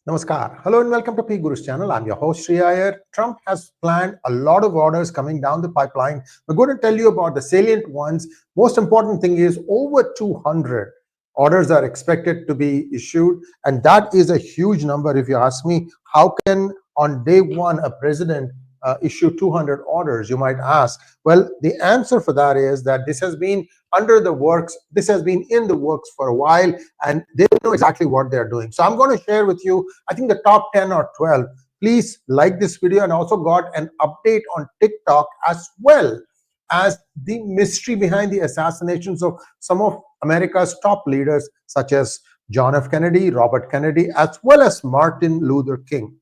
Namaskar. Hello and welcome to PGurus channel. I'm your host Sree Iyer. Trump has planned a lot of orders coming down the pipeline. We're going to tell you about the salient ones. Most important thing is over 200 orders are expected to be issued, and that is a huge number. If you ask me, how can on day one a president issue 200 orders, you might ask. Well, the answer for that is that this has been under the works, this has been in the works for a while, and they know exactly what they're doing. So I'm going to share with you, I think, the top 10 or 12. Please like this video, and also got an update on TikTok as well as the mystery behind the assassinations of some of America's top leaders, such as John F. Kennedy, Robert Kennedy, as well as Martin Luther King.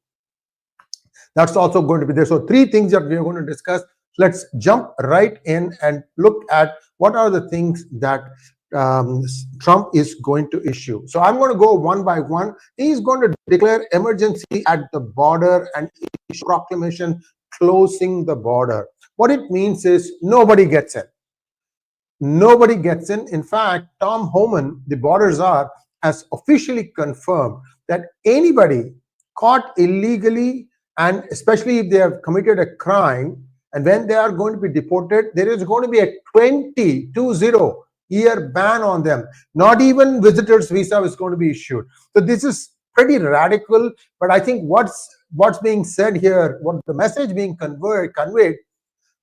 That's also going to be there. So three things that we are going to discuss. Let's jump right in and look at what are the things that Trump is going to issue. So I'm going to go one by one. He's going to declare emergency at the border and issue proclamation closing the border. What it means is nobody gets in. Nobody gets in. In fact, Tom Homan, the border czar, has officially confirmed that anybody caught illegally, and especially if they have committed a crime, and when they are going to be deported, there is going to be a 20-year ban on them. Not even visitors visa is going to be issued. So this is pretty radical, but I think what's being said here, what the message being conveyed,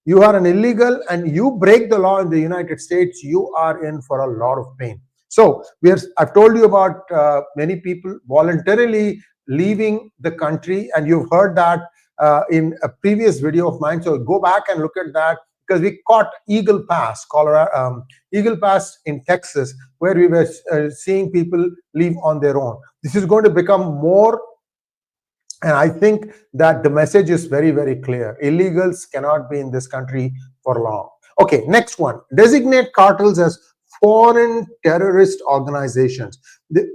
you are an illegal and you break the law in the United States, you are in for a lot of pain. So I've told you about many people voluntarily leaving the country, and you've heard that in a previous video of mine. So go back and look at that, because we caught Eagle Pass, Eagle Pass in Texas, where we were seeing people leave on their own. This is going to become more, and I think that the message is very, very clear. Illegals cannot be in this country for long. Okay, next one. Designate cartels as foreign terrorist organizations.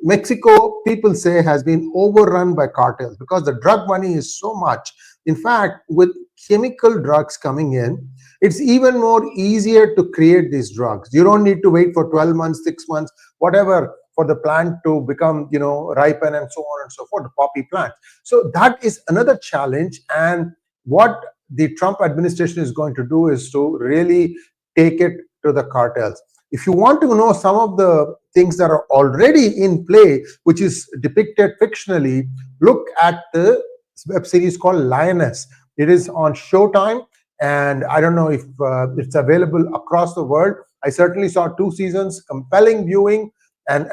Mexico, people say, has been overrun by cartels because the drug money is so much. In fact, with chemical drugs coming in, it's even more easier to create these drugs. You don't need to wait for 12 months, 6 months, whatever, for the plant to become, ripen and so on and so forth, the poppy plant. So that is another challenge. And what the Trump administration is going to do is to really take it to the cartels. If you want to know some of the things that are already in play, which is depicted fictionally, look at the web series called Lioness. It is on Showtime, and I don't know if it's available across the world. I certainly saw 2 seasons, compelling viewing, and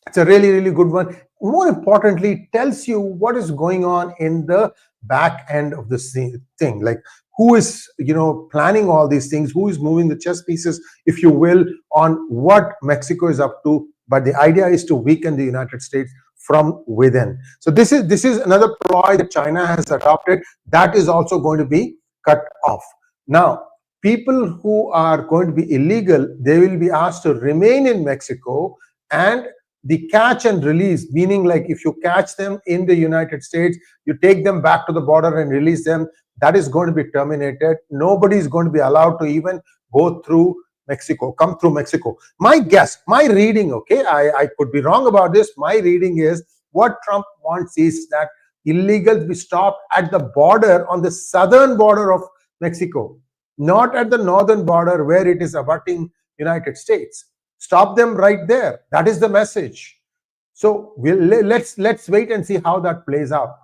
it's a really, really good one. More importantly, it tells you what is going on in the back end of this thing, like who is planning all these things, who is moving the chess pieces, if you will, on what Mexico is up to. But the idea is to weaken the United States from within. So this is another ploy that China has adopted. That is also going to be cut off. Now, people who are going to be illegal, they will be asked to remain in Mexico, and the catch and release, meaning like if you catch them in the United States, you take them back to the border and release them, that is going to be terminated. Nobody is going to be allowed to even go through Mexico, come through Mexico. My guess, my reading, okay, I could be wrong about this. My reading is what Trump wants is that illegals be stopped at the border, on the southern border of Mexico, not at the northern border where it is abutting United States. Stop them right there. That is the message. So let's wait and see how that plays out.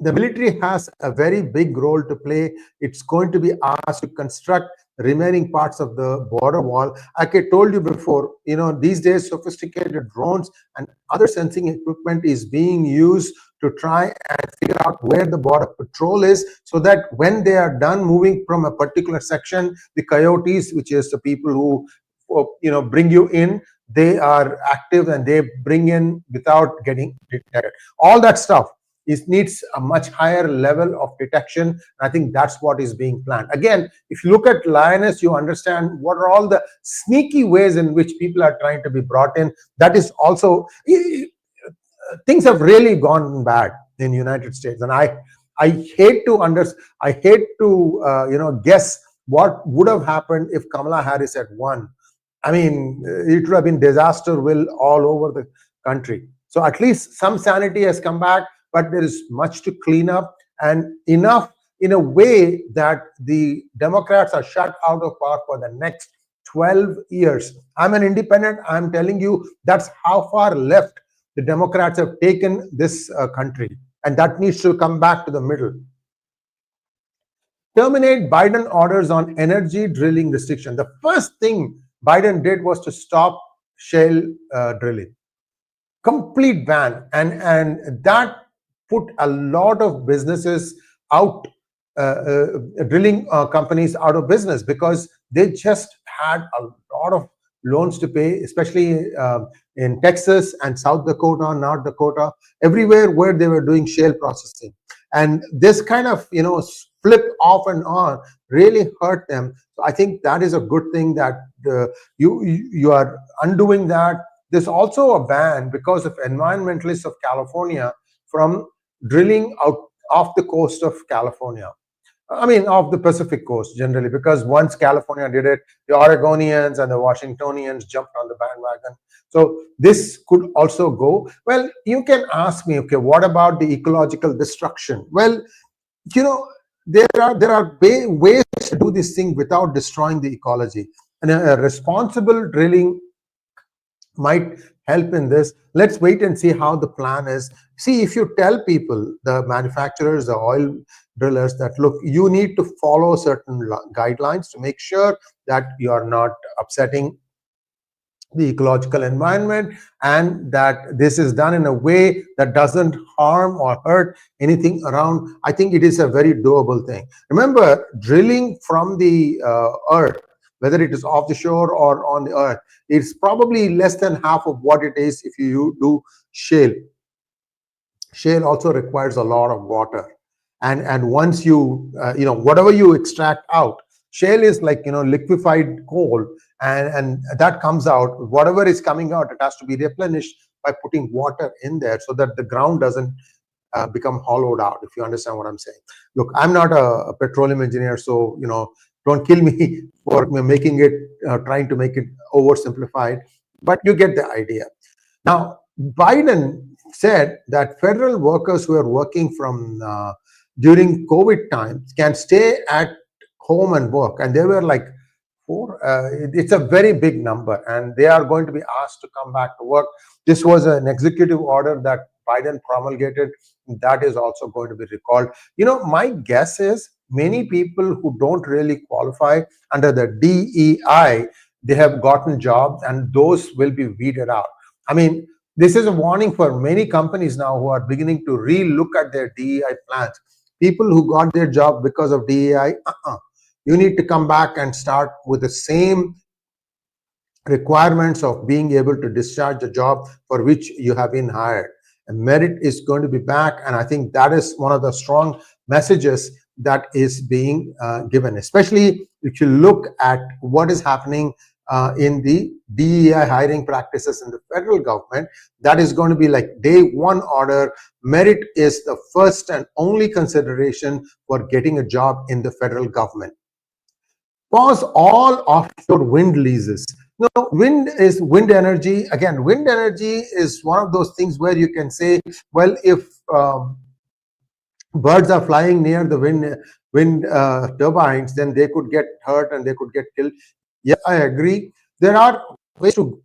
The military has a very big role to play. It's going to be asked to construct the remaining parts of the border wall. Like I told you before, these days sophisticated drones and other sensing equipment is being used to try and figure out where the border patrol is, so that when they are done moving from a particular section, the coyotes, which is the people who bring you in, they are active and they bring in without getting detected. All that stuff needs a much higher level of detection. I think that's what is being planned. Again, if you look at Lioness, you understand what are all the sneaky ways in which people are trying to be brought in. That is also, things have really gone bad in the United States, and I hate to guess what would have happened if Kamala Harris had won. I mean, it would have been disaster will all over country. So at least some sanity has come back, but there is much to clean up, and enough in a way that the Democrats are shut out of power for the next 12 years. I'm an independent. I'm telling you, that's how far left the Democrats have taken this country, and that needs to come back to the middle. Terminate Biden orders on energy drilling restriction. The first thing Biden did was to stop shale drilling. Complete ban, and that put a lot of businesses out, drilling companies out of business, because they just had a lot of loans to pay, especially in Texas and South Dakota, North Dakota, everywhere where they were doing shale processing. And this kind of, flip off and on really hurt them. So I think that is a good thing that you are undoing that. There's also a ban because of environmentalists of California from drilling out off the coast of California. I mean, off the Pacific coast generally, because once California did it, the Oregonians and the Washingtonians jumped on the bandwagon. So this could also go. Well, you can ask me, okay, what about the ecological destruction? Well, there are ways to do this thing without destroying the ecology, and a responsible drilling might help in this. Let's wait and see how the plan is. See, if you tell people, the manufacturers, the oil drillers, that look, you need to follow certain guidelines to make sure that you are not upsetting the ecological environment, and that this is done in a way that doesn't harm or hurt anything around, I think it is a very doable thing. Remember, drilling from the earth, whether it is off the shore or on the earth, it's probably less than half of what it is if you do shale. Shale also requires a lot of water, and once you whatever you extract out, shale is like liquefied coal, and that comes out, whatever is coming out, it has to be replenished by putting water in there so that the ground doesn't become hollowed out, if you understand what I'm saying. Look, I'm not a petroleum engineer, so don't kill me for making it, trying to make it oversimplified, but you get the idea. Now, Biden said that federal workers who are working from during COVID times can stay at home and work, and they were like it's a very big number, and they are going to be asked to come back to work. This was an executive order that Biden promulgated. That is also going to be recalled. My guess is many people who don't really qualify under the DEI, they have gotten jobs, and those will be weeded out. I mean, this is a warning for many companies now who are beginning to re-look at their DEI plans. People who got their job because of DEI, you need to come back and start with the same requirements of being able to discharge the job for which you have been hired. And merit is going to be back, and I think that is one of the strong messages that is being given, especially if you look at what is happening in the DEI hiring practices in the federal government. That is going to be like day one order. Merit is the first and only consideration for getting a job in the federal government. Pause all offshore wind leases. Wind energy. Again, wind energy is one of those things where you can say, well, if birds are flying near the wind turbines, then they could get hurt and they could get killed. Yeah, I agree. There are ways to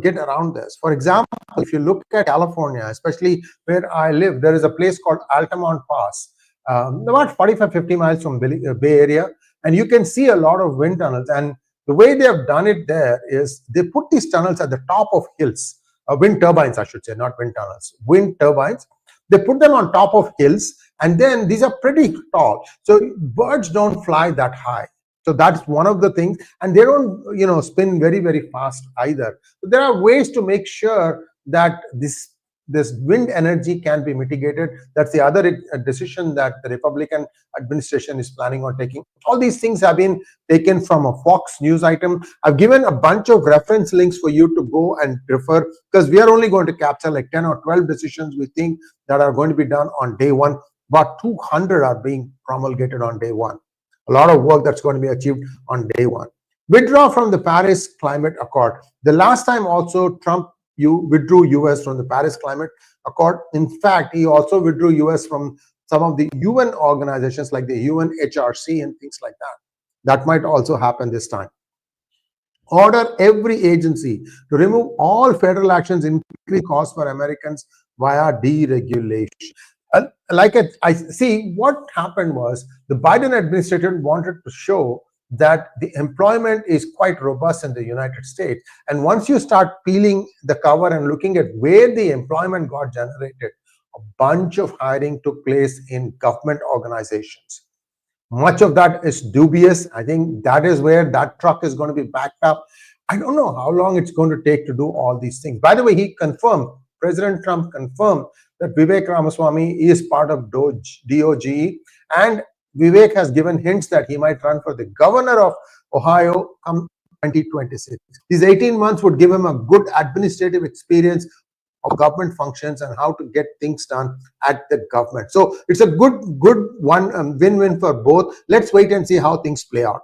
get around this. For example, if you look at California, especially where I live, there is a place called Altamont Pass, about 45-50 miles from Bay Area, and you can see a lot of wind tunnels. And the way they have done it there is they put these tunnels at the top of hills, wind turbines, I should say, not wind tunnels, wind turbines. They put them on top of hills, and then these are pretty tall, so birds don't fly that high. So that's one of the things, and they don't spin very, very fast either. So there are ways to make sure that this wind energy can be mitigated. That's the other decision that the Republican administration is planning on taking. All these things have been taken from a Fox News item. I've given a bunch of reference links for you to go and refer, because we are only going to capture like 10 or 12 decisions we think that are going to be done on day one. About 200 are being promulgated on day one. A lot of work that's going to be achieved on day one. Withdraw from the Paris Climate Accord. The last time also Trump withdrew US from the Paris Climate Accord. In fact, he also withdrew US from some of the UN organizations like the UNHRC and things like that. That might also happen this time. Order every agency to remove all federal actions increasing costs for Americans via deregulation. Like I see, what happened was the Biden administration wanted to show that the employment is quite robust in the United States. And once you start peeling the cover and looking at where the employment got generated, a bunch of hiring took place in government organizations. Much of that is dubious. I think that is where that truck is going to be backed up. I don't know how long it's going to take to do all these things. By the way, he confirmed, President Trump confirmed that Vivek Ramaswamy is part of DOGE, and Vivek has given hints that he might run for the governor of Ohio come 2026. These 18 months would give him a good administrative experience of government functions and how to get things done at the government. So it's a good one, win-win for both. Let's wait and see how things play out.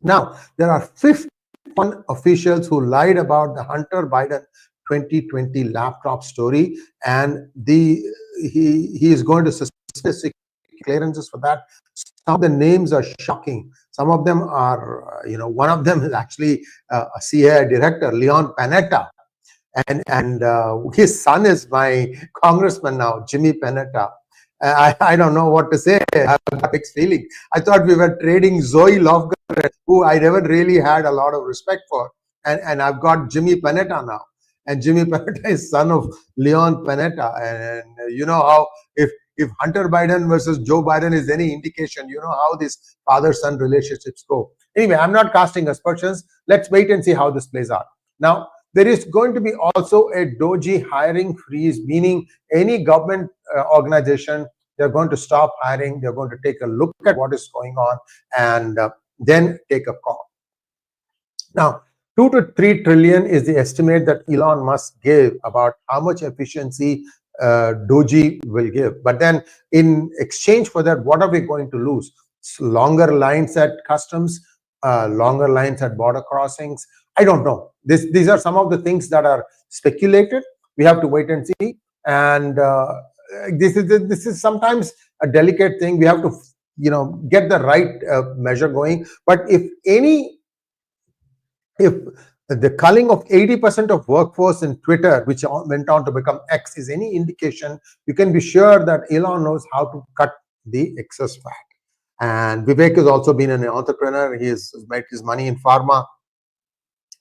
Now, there are 51 officials who lied about the Hunter Biden 2020 laptop story, and he is going to suspend clearances for that. Some of the names are shocking. Some of them are, one of them is actually a CIA director, Leon Panetta. And his son is my congressman now, Jimmy Panetta. I don't know what to say. I have a mixed feeling. I thought we were trading Zoe Lofgren, who I never really had a lot of respect for, and I've got Jimmy Panetta now. And Jimmy Panetta is son of Leon Panetta. And you know how if Hunter Biden versus Joe Biden is any indication, you know how these father-son relationships go. Anyway, I'm not casting aspersions. Let's wait and see how this plays out. Now, there is going to be also a DOGE hiring freeze, meaning any government organization, they're going to stop hiring. They're going to take a look at what is going on and then take a call. Now, 2 to 3 trillion is the estimate that Elon Musk gave about how much efficiency DOGE will give. But then in exchange for that, what are we going to lose? Longer lines at customs, longer lines at border crossings. I don't know. These are some of the things that are speculated. We have to wait and see. And this is sometimes a delicate thing. We have to, get the right measure going. But if the culling of 80% of workforce in Twitter, which went on to become X, is any indication, you can be sure that Elon knows how to cut the excess fat. And Vivek has also been an entrepreneur. He has made his money in pharma.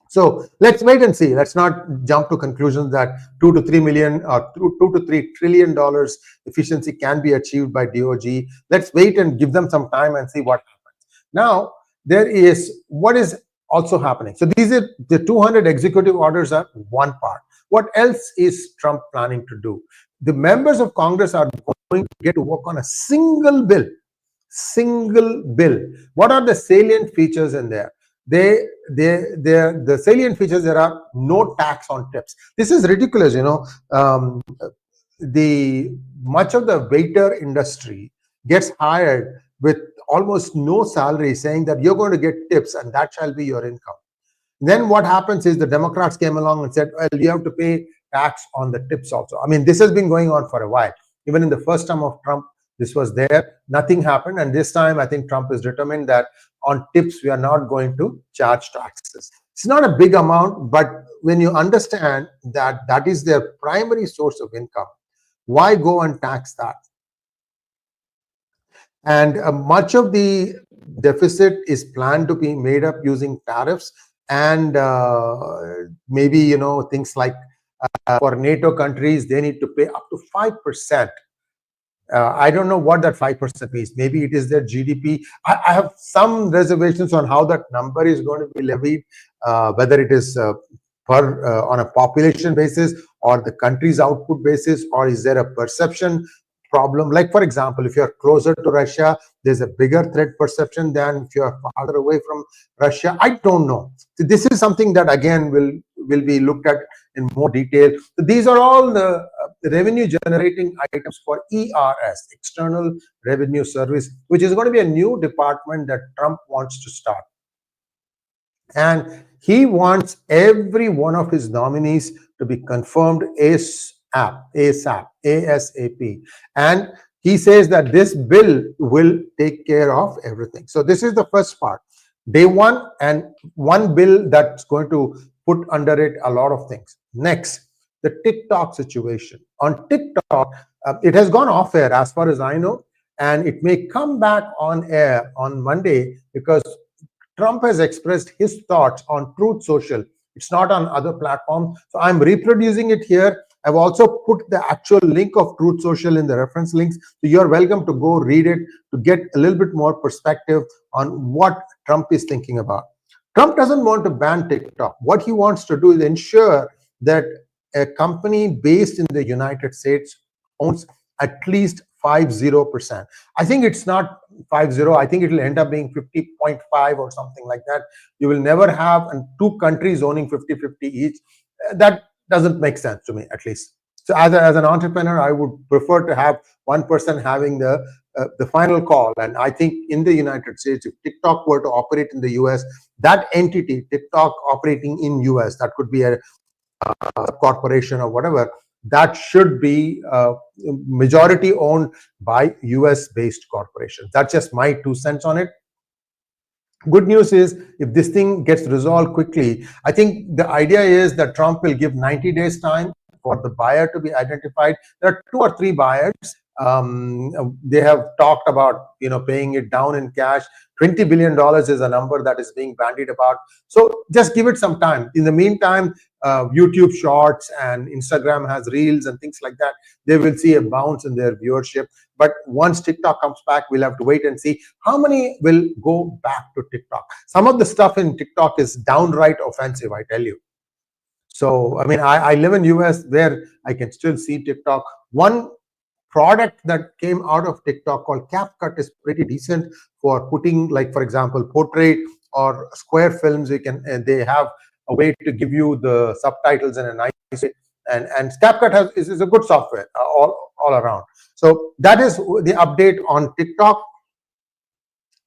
So let's wait and see. Let's not jump to conclusions that 2 to 3 million or 2 to 3 trillion dollars efficiency can be achieved by DOGE. Let's wait and give them some time and see what happens. Now, there is what is also happening. So these are the 200 executive orders are one part. What else is Trump planning to do? The members of Congress are going to get to work on a single bill. What are the salient features in there? The salient features, there are no tax on tips. This is ridiculous, much of the waiter industry gets hired with almost no salary, saying that you're going to get tips and that shall be your income. Then what happens is the Democrats came along and said, well, you have to pay tax on the tips also. I mean, this has been going on for a while. Even in the first term of Trump, this was there. Nothing happened. And this time, I think Trump is determined that on tips, we are not going to charge taxes. It's not a big amount, but when you understand that that is their primary source of income, why go and tax that? And much of the deficit is planned to be made up using tariffs and maybe, things like for NATO countries, they need to pay up to 5%. I don't know what that 5% means. Maybe it is their GDP. I have some reservations on how that number is going to be levied, whether it is on a population basis or the country's output basis, or is there a perception problem? Like, for example, if you're closer to Russia, there's a bigger threat perception than if you're farther away from Russia. I don't know. So this is something that, again, will be looked at in more detail. So these are all the revenue generating items for ERS, External Revenue Service, which is going to be a new department that Trump wants to start. and he wants every one of his nominees to be confirmed ASAP, and he says that this bill will take care of everything. So this is the first part, day one, and one bill that's going to put under it a lot of things. Next, the TikTok situation. On TikTok, it has gone off air as far as I know, and it may come back on air on Monday because Trump has expressed his thoughts on Truth Social. It's not on other platforms. So I'm reproducing it here. I've also put the actual link of Truth Social in the reference links. So you're welcome to go read it to get a little bit more perspective on what Trump is thinking about. Trump doesn't want to ban TikTok. What he wants to do is ensure that a company based in the United States owns at least 50%. I think it's not 50. I think it will end up being 50.5 or something like that. You will never have two countries owning 50-50 each. That doesn't make sense to me, at least. So as an entrepreneur, I would prefer to have one person having the final call. And I think in the United States, if TikTok were to operate in the US, that entity, TikTok operating in US, that could be a corporation or whatever, that should be majority owned by US based corporations. That's just my 2 cents on it. Good news is, if this thing gets resolved quickly, I think the idea is that Trump will give 90 days time for the buyer to be identified. There are 2 or 3 buyers. They have talked about paying it down in cash. $20 billion is a number that is being bandied about. So just give it some time. In the meantime, YouTube Shorts and Instagram has Reels and things like that. They will see a bounce in their viewership. But once TikTok comes back, we'll have to wait and see how many will go back to TikTok. Some of the stuff in TikTok is downright offensive, I tell you. So, I mean, I live in US where I can still see TikTok. One product that came out of TikTok called CapCut is pretty decent for putting, like, for example, portrait or square films. They have a way to give you the subtitles in a nice way, and CapCut is a good software all around. So that is the update on TikTok.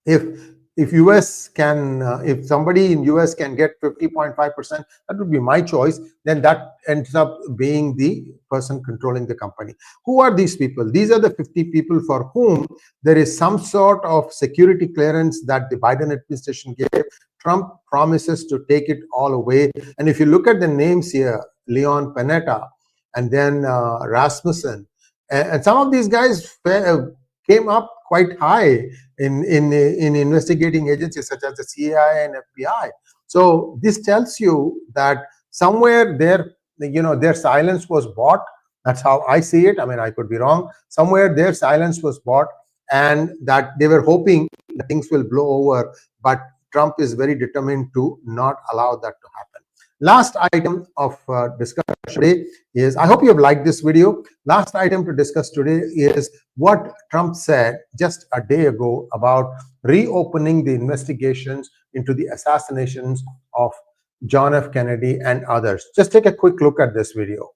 If US can, if somebody in US can get 50.5%, that would be my choice. Then that ends up being the person controlling the company. Who are these people? These are the 50 people for whom there is some sort of security clearance that the Biden administration gave. Trump promises to take it all away. And if you look at the names here, Leon Panetta, and then Rasmussen, and some of these guys came up quite high in investigating agencies such as the CIA and FBI. So this tells you that somewhere their silence was bought. That's how I see it. I mean, I could be wrong. Somewhere their silence was bought, and that they were hoping that things will blow over. But Trump is very determined to not allow that to happen. Last item of discussion today is, I hope you have liked this video. Last item to discuss today is what Trump said just a day ago about reopening the investigations into the assassinations of John F. Kennedy and others. Just take a quick look at this video.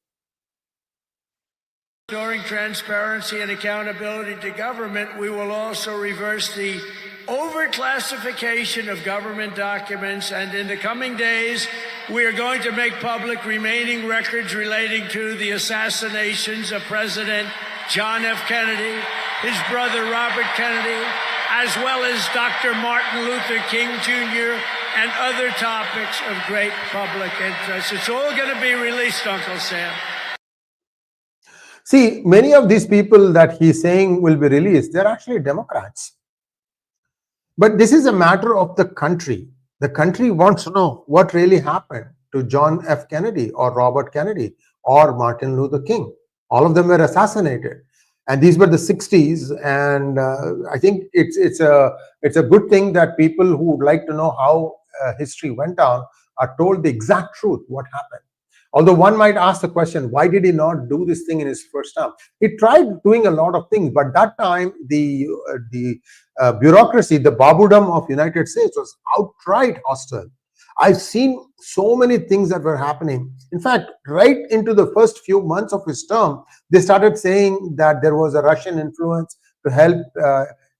Restoring transparency and accountability to government, we will also reverse the overclassification of government documents, and in the coming days, we are going to make public remaining records relating to the assassinations of President John F. Kennedy, his brother Robert Kennedy, as well as Dr. Martin Luther King Jr., and other topics of great public interest. It's all going to be released, Uncle Sam. See, many of these people that he's saying will be released, they're actually Democrats. But this is a matter of the country. The country wants to know what really happened to John F. Kennedy or Robert Kennedy or Martin Luther King. All of them were assassinated. And these were the 60s. And I think it's a good thing that people who would like to know how history went down are told the exact truth, what happened. Although one might ask the question, why did he not do this thing in his first term? He tried doing a lot of things, but that time the bureaucracy, the babudom of United States was outright hostile. I've seen so many things that were happening. In fact, right into the first few months of his term, they started saying that there was a Russian influence to help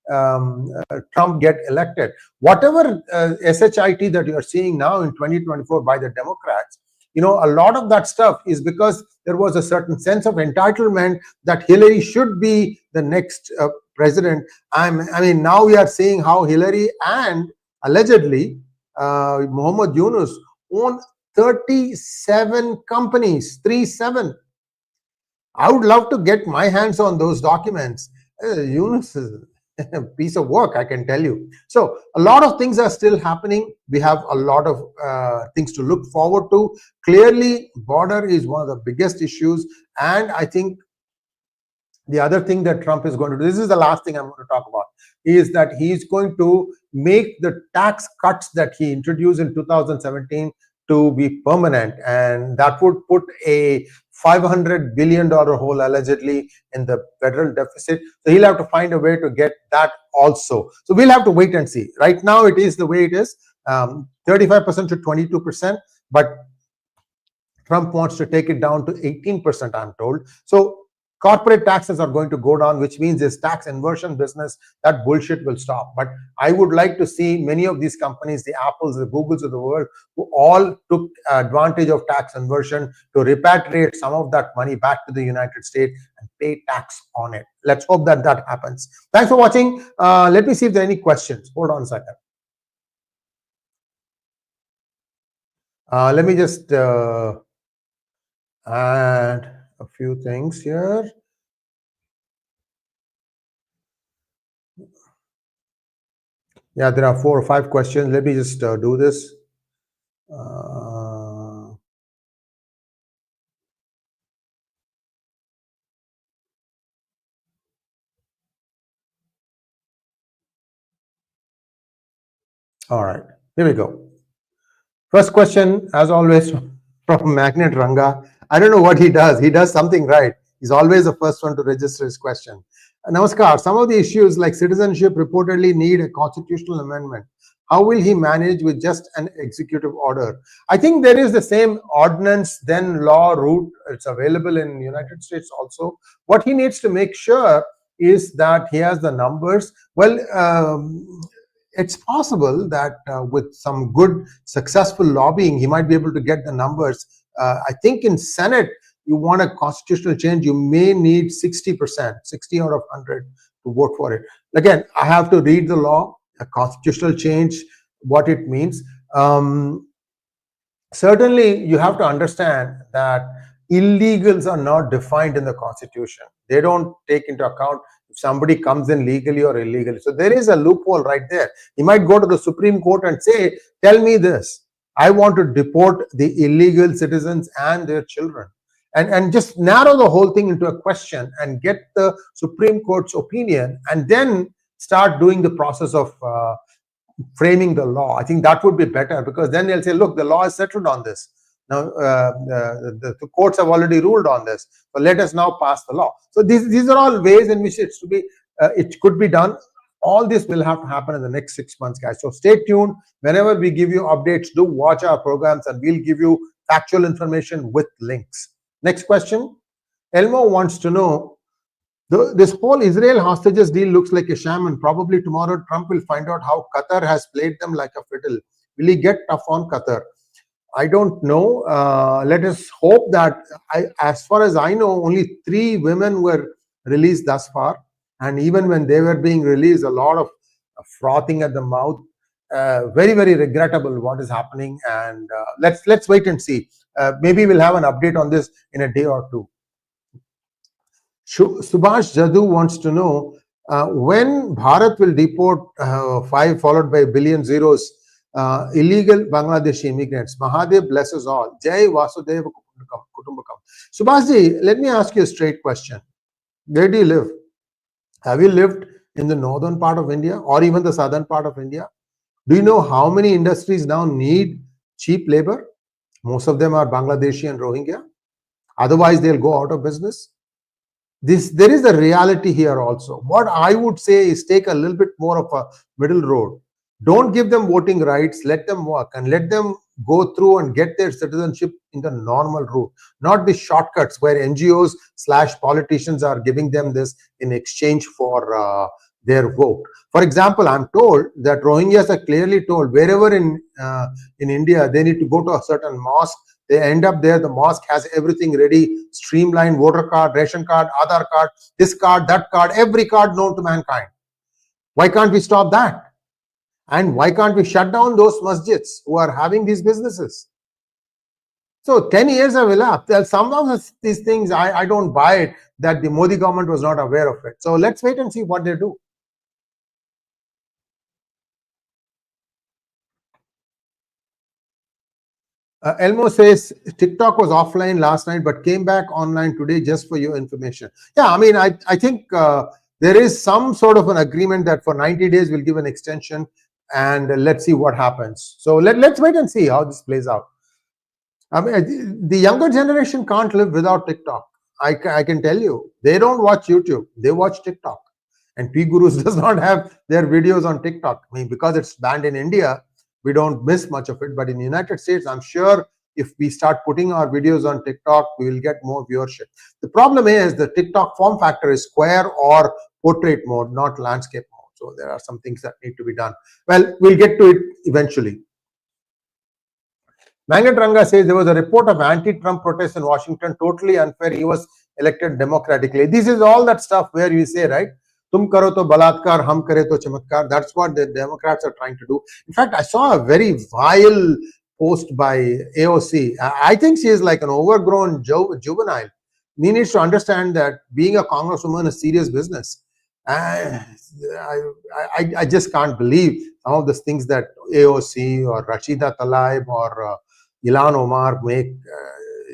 Trump get elected. Whatever SHIT that you are seeing now in 2024 by the Democrats, a lot of that stuff is because there was a certain sense of entitlement that Hillary should be the next president. I mean, now we are seeing how Hillary and allegedly Muhammad Yunus own 37 companies, 37. I would love to get my hands on those documents. Yunus is a piece of work, I can tell you. So a lot of things are still happening. We have a lot of things to look forward to. Clearly, border is one of the biggest issues. And I think the other thing that Trump is going to do, this is the last thing I'm going to talk about, is that he's going to make the tax cuts that he introduced in 2017 to be permanent, and that would put a $500 billion hole allegedly in the federal deficit. So he'll have to find a way to get that also. So we'll have to wait and see. Right now it is the way it is, 35% to 22%, but Trump wants to take it down to 18%, I'm told. So corporate taxes are going to go down, which means this tax inversion business, that bullshit will stop. But I would like to see many of these companies, the Apples, the Googles of the world, who all took advantage of tax inversion to repatriate some of that money back to the United States and pay tax on it. Let's hope that that happens. Thanks for watching. Let me see if there are any questions. Hold on a second. Let me just add a few things here. Yeah, there are 4 or 5 questions. Let me just do this. All right, here we go. First question, as always, from Magnet Ranga. I don't know what he does. He does something right. He's always the first one to register his question. Namaskar. Some of the issues like citizenship reportedly need a constitutional amendment. How will he manage with just an executive order? I think there is the same ordinance, then law route. It's available in the United States also. What he needs to make sure is that he has the numbers. Well, it's possible that with some good, successful lobbying, he might be able to get the numbers. I think in Senate, you want a constitutional change, you may need 60%, 60 out of 100 to vote for it. Again, I have to read the law, a constitutional change, what it means. Certainly, you have to understand that illegals are not defined in the Constitution. They don't take into account if somebody comes in legally or illegally. So there is a loophole right there. He might go to the Supreme Court and say, tell me this. I want to deport the illegal citizens and their children. And just narrow the whole thing into a question and get the Supreme Court's opinion, and then start doing the process of framing the law. I think that would be better, because then they'll say, look, the law is settled on this. Now, the courts have already ruled on this. So let us now pass the law. So these are all ways in which it's to be, it could be done. All this will have to happen in the next 6 months, guys. So stay tuned. Whenever we give you updates, do watch our programs, and we'll give you factual information with links. Next question. Elmo wants to know, this whole Israel hostages deal looks like a sham, and probably tomorrow Trump will find out how Qatar has played them like a fiddle. Will he get tough on Qatar? I don't know. Let us hope that, as far as I know, only 3 women were released thus far. And even when they were being released, a lot of frothing at the mouth. Very, very regrettable what is happening. And let's wait and see. Maybe we'll have an update on this in a day or 2. Subhash Jadoo wants to know when Bharat will deport 5 followed by a billion zeros illegal Bangladeshi immigrants. Mahadev bless us all. Jai Vasudeva Kutumbakam. Subhashji, let me ask you a straight question. Where do you live? Have you lived in the northern part of India or even the southern part of India? Do you know how many industries now need cheap labor? Most of them are Bangladeshi and Rohingya. Otherwise, they'll go out of business. There is a reality here also. What I would say is take a little bit more of a middle road. Don't give them voting rights. Let them work and let them go through and get their citizenship in the normal route, not the shortcuts where NGOs / politicians are giving them this in exchange for their vote. For example, I'm told that Rohingyas are clearly told wherever in India they need to go to a certain mosque. They end up there. The mosque has everything ready, streamlined voter card, ration card, Aadhaar card, this card, that card, every card known to mankind. Why can't we stop that? And why can't we shut down those masjids who are having these businesses? So 10 years have elapsed. Some of these things, I don't buy it that the Modi government was not aware of it. So let's wait and see what they do. Elmo says, TikTok was offline last night but came back online today, just for your information. Yeah, I mean, I think there is some sort of an agreement that for 90 days we'll give an extension, and let's see what happens. So let's wait and see how this plays out. I mean, the younger generation can't live without TikTok. I can tell you, they don't watch YouTube, they watch TikTok. And PGurus does not have their videos on TikTok. I mean, because it's banned in India, we don't miss much of it. But in the United States, I'm sure if we start putting our videos on TikTok, we will get more viewership. The problem is the TikTok form factor is square or portrait mode, not landscape mode. So there are some things that need to be done. Well, we'll get to it eventually. Mangatranga says there was a report of anti-Trump protests in Washington, totally unfair. He was elected democratically. This is all that stuff where you say, right? Tum karo to balatkar, hum kare to chamatkar. That's what the Democrats are trying to do. In fact, I saw a very vile post by AOC. I think she is like an overgrown juvenile. He needs to understand that being a congresswoman is serious business. I just can't believe some of the things that AOC or Rashida Tlaib or Ilhan Omar make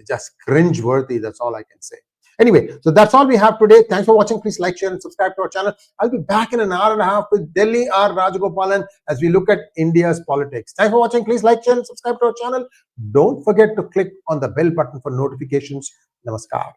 just cringe-worthy. That's all I can say. Anyway, so that's all we have today. Thanks for watching. Please like, share, and subscribe to our channel. I'll be back in an hour and a half with Delhi R. Rajagopalan as we look at India's politics. Thanks for watching. Please like, share, and subscribe to our channel. Don't forget to click on the bell button for notifications. Namaskar.